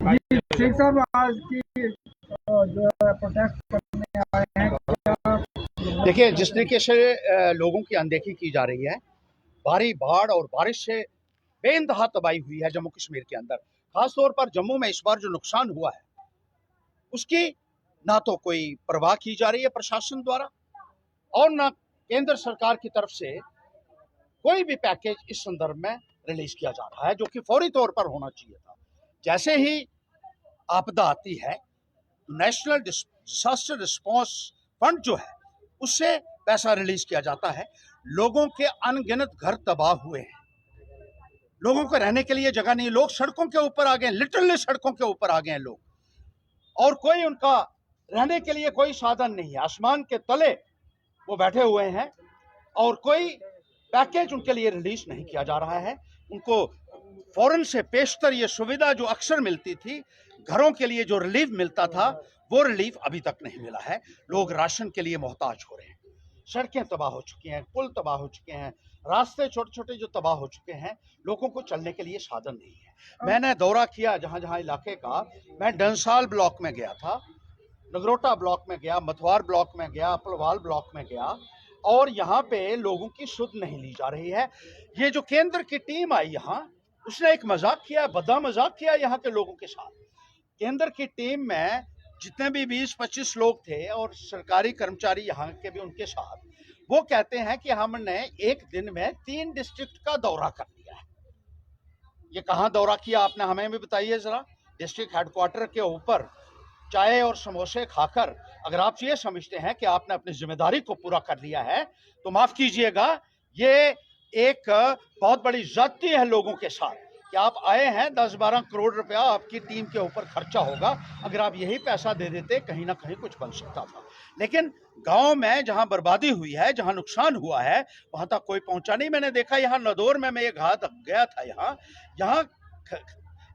जी शेख साहब, आज की जो है प्रोटेस्ट करने आए हैं, क्या? देखिए, जिस तरीके से लोगों की अनदेखी की जा रही है, भारी बाढ़ और बारिश से बेइंतहा तबाही हुई है जम्मू कश्मीर के अंदर। खासतौर पर जम्मू में इस बार जो नुकसान हुआ है उसकी ना तो कोई परवाह की जा रही है प्रशासन द्वारा, और ना केंद्र सरकार की तरफ से कोई भी पैकेज इस संदर्भ में रिलीज किया जा रहा है, जो कि फौरी तौर पर होना चाहिए था। जैसे ही आपदा आती है, नेशनल डिजास्टर रिस्पांस फंड जो है उससे पैसा रिलीज किया जाता है। लोगों के अनगिनत घर तबाह हुए हैं, लोगों को रहने के लिए जगह नहीं, लोग सड़कों के ऊपर आ गए, लिटरली सड़कों के ऊपर आ गए हैं लोग, और कोई उनका रहने के लिए कोई साधन नहीं है। आसमान के तले वो बैठे हुए हैं और कोई पैकेज उनके लिए रिलीज नहीं किया जा रहा है। उनको फौरन से पेशतर ये सुविधा जो अक्सर मिलती थी, घरों के लिए जो रिलीफ मिलता था, वो रिलीफ अभी तक नहीं मिला है। लोग राशन के लिए मोहताज हो रहे हैं, सड़कें तबाह हो चुकी हैं, पुल तबाह हो चुके हैं, रास्ते छोटे छोटे जो तबाह हो चुके हैं, लोगों को चलने के लिए साधन नहीं है। मैंने दौरा किया जहां जहां इलाके का, मैं डंसाल ब्लॉक में गया था, नगरोटा ब्लॉक में गया, मथवार ब्लॉक में गया, अपलवाल ब्लॉक में गया, और यहाँ पे लोगों की सुध नहीं ली जा रही है। ये जो केंद्र की टीम आई यहाँ, उसने एक मजाक किया, बदा मजाक किया यहाँ के लोगों के साथ। केंद्र की टीम में जितने भी 20-25 लोग थे और सरकारी कर्मचारी यहाँ के भी उनके साथ, वो कहते हैं कि हमने एक दिन में 3 डिस्ट्रिक्ट का दौरा कर लिया है। ये कहाँ दौरा किया आपने, हमें भी बताइए जरा। डिस्ट्रिक्ट हेडक्वार्टर के ऊपर चाय और समोसे खाकर अगर आप ये समझते हैं कि आपने अपनी जिम्मेदारी को पूरा कर लिया है, तो माफ कीजिएगा, ये एक बहुत बड़ी ज्यादती है लोगों के साथ कि आप आए हैं, 10-12 करोड़ रुपया आपकी टीम के ऊपर खर्चा होगा, अगर आप यही पैसा दे देते कहीं ना कहीं कुछ बन सकता था। लेकिन गांव में जहां बर्बादी हुई है, जहां नुकसान हुआ है, वहां तक कोई पहुंचा नहीं। मैंने देखा यहाँ नदौर में, मैं एक हाथ गया था, यहाँ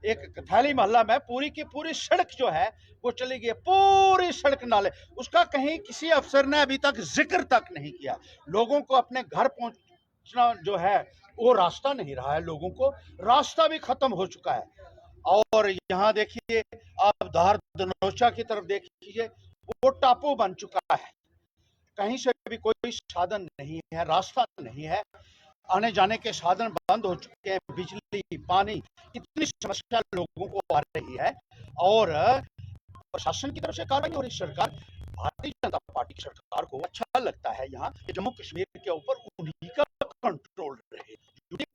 एक थैली मोहल्ला में पूरी की पूरी सड़क जो है वो चली गई, पूरी सड़क नाले, उसका कहीं किसी अफसर ने अभी तक जिक्र तक नहीं किया। लोगों को अपने घर पहुंचना जो है वो रास्ता नहीं रहा है, लोगों को रास्ता भी खत्म हो चुका है। और यहाँ देखिए, आप धार धनोचा की तरफ देखिए, वो टापू बन चुका है, कहीं से भी कोई साधन नहीं है, रास्ता नहीं है, आने जाने के साधन बंद हो चुके हैं, बिजली, पानी, इतनी समस्या लोगों को आ रही है। और प्रशासन की तरफ से कार्रवाई हो रही। सरकार, भारतीय जनता पार्टी की सरकार को अच्छा लगता है यहाँ कि जम्मू कश्मीर के ऊपर उन्हीं का कंट्रोल रहे,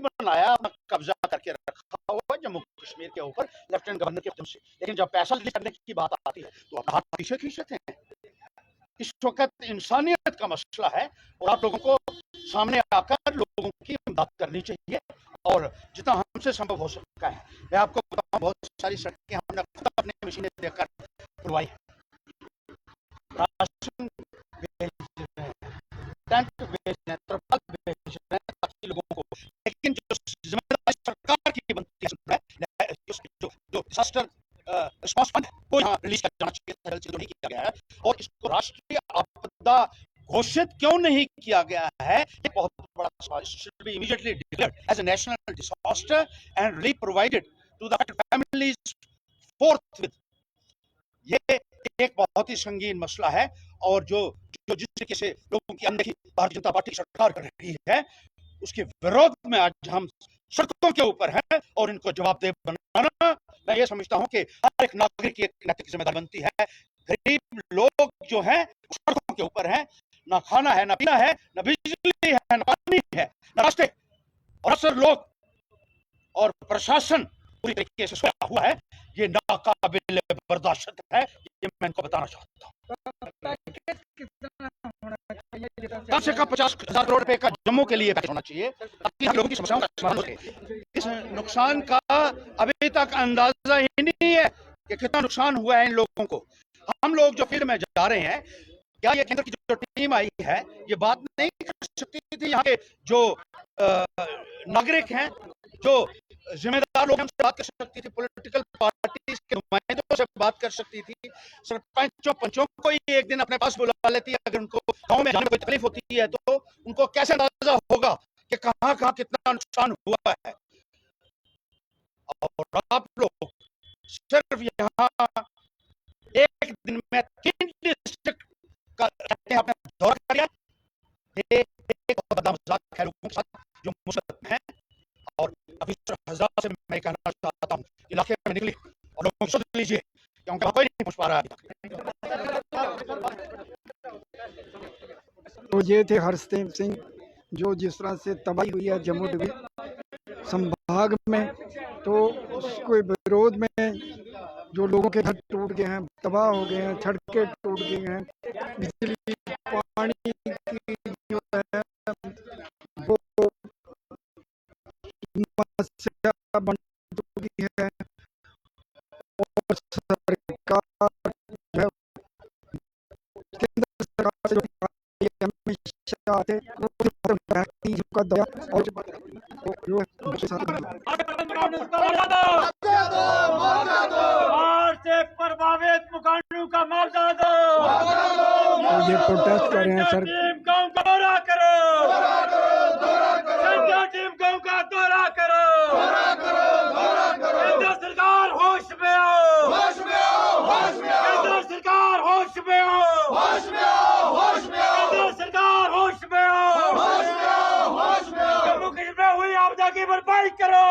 बनाया, अपना कब्जा करके रखा हुआ जम्मू कश्मीर के ऊपर लेफ्टिनेंट गवर्नर के माध्यम से। लेकिन जब पैसा रिलीज करने की बात आती है तो अपना हाथ पीछे खींचते हैं। इस वक्त इंसानियत का मसला है और आप लोगों को सामने आकर लोगों की मदद करनी चाहिए, और जितना हमसे संभव हो सकता है। मैं आपको बताऊं, बहुत सारी सड़कें हमने खुद अपने मशीनें देकर खुलवाई है, राशन भेज रहे हैं, टेंट भेज रहे हैं, तरपाल भेज रहे हैं ताकि लोगों को। लेकिन जो जिम्मेदारी सरकार की बनती है, जो डिजास्टर रिस्पांस फंड है, वो यहाँ रिलीज किया जाना चाहिए, जो नहीं किया गया है। और इसको राष्ट्रीय आपदा घोषित क्यों नहीं किया गया है, ये बहुत बड़ा सवाल। should be immediately declared as a national disaster and relief provided to the affected families forthwith। ये एक बहुत ही संगीन मसला है, और जो जिस तरीके से लोगों की अनदेखी भारतीय जनता पार्टी सरकार कर रही है, उसके विरोध में आज हम सड़कों के ऊपर हैं, और इनको जवाबदेह बनाना, मैं ये समझता हूं कि हर एक नागरिक की एक नैतिक जिम्मेदारी बनती है। गरीब लोग जो हैं सड़कों के ऊपर हैं, ना खाना है, ना पीना है, ना बिजली है, ना पानी है, ना रास्ते, और अक्सर लोग और प्रशासन पूरी तरीके से सोया हुआ है। ये नाकाबिल बर्दाश्त है, ये मैं इनको बताना चाहता हूँ। कम से कम 50,000 करोड़ रुपए का जम्मू के लिए पैकेज होना चाहिए ताकि हम लोगों की समस्याओं का समाधान हो सके। इस नुकसान का अभी तक अंदाजा ही नहीं है कि कितना नुकसान हुआ है इन लोगों को। हम लोग जो फील्ड में जा रहे हैं, क्या ये केंद्र की जो टीम आई है ये बात नहीं कर सकती थी? यहाँ के जो नागरिक हैं, जो जिम्मेदार लोग, हमसे बात कर सकती थी, पॉलिटिकल पार्टीज के नुमाइंदों से बात कर सकती थी, सरपंचों पंचों को ही एक दिन अपने पास बुला लेती है। अगर उनको गांव में जाने में कोई तकलीफ होती है तो उनको कैसे अंदाजा होगा कि कहां कितना नुकसान हुआ है। और आप लोग सिर्फ यहाँ एक दिन में 3 डिस्ट्रिक्ट का आपने दौरा किया। एक बहुत बड़ा मजाक है लोगों के साथ जो मुश्किल हैं, और अभी 70,000 से मैं कहना चाहता हूँ इलाके में निकली और लोगों को सुन लीजिए क्योंकि कोई नहीं पहुंच पा रहा है। तो ये थे हरदेव सिंह, जो जिस तरह से तबाही हुई है जम्मू डिवीजन संभाग में, तो उसके विरोध में जो लोगों के घर टूट गए हैं, तबाह हो गए हैं, सड़कें टूट गई हैं, बिजली पानी की जो है वो समस्या बन चुकी है, और सरकार जो है केंद्र सरकार से जो हमेशा आते का दया और जो से प्रभावित मुकानों का मुआवजा दो। ये प्रोटेस्ट कर रहे हैं सर। टीम गांव का दौरा करो, संजय टीम गांव का दौरा करो। केंद्र सरकार होश में आओ, केंद्र सरकार होश में आओ, केंद्र सरकार होश में आओ। जम्मू कश्मीर में हुई आपदा की भरपाई करो,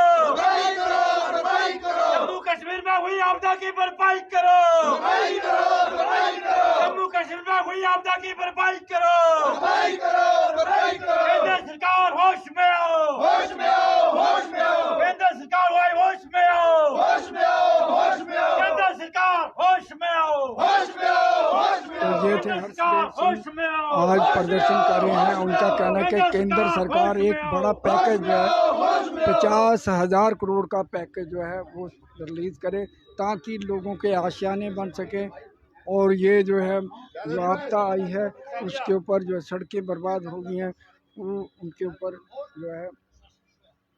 जम्मू कश्मीर में हुई आपदा की भरपाई करो, जम्मू कश्मीर में हुई आपदा की भरपाई करो। केंद्र सरकार होश में आओ, केंद्र सरकार होश में आओ, केंद्र सरकार होश में आओ। तो ये थे हरदेव सिंह, आज प्रदर्शन कर रहे हैं। उनका कहना है कि केंद्र सरकार एक बड़ा पैकेज जो है 50,000 करोड़ का पैकेज जो है वो रिलीज़ करे, ताकि लोगों के आशियाने बन सके। और ये जो है जो आपदा आई है उसके ऊपर जो सड़कें बर्बाद हो गई हैं, वो उनके ऊपर जो है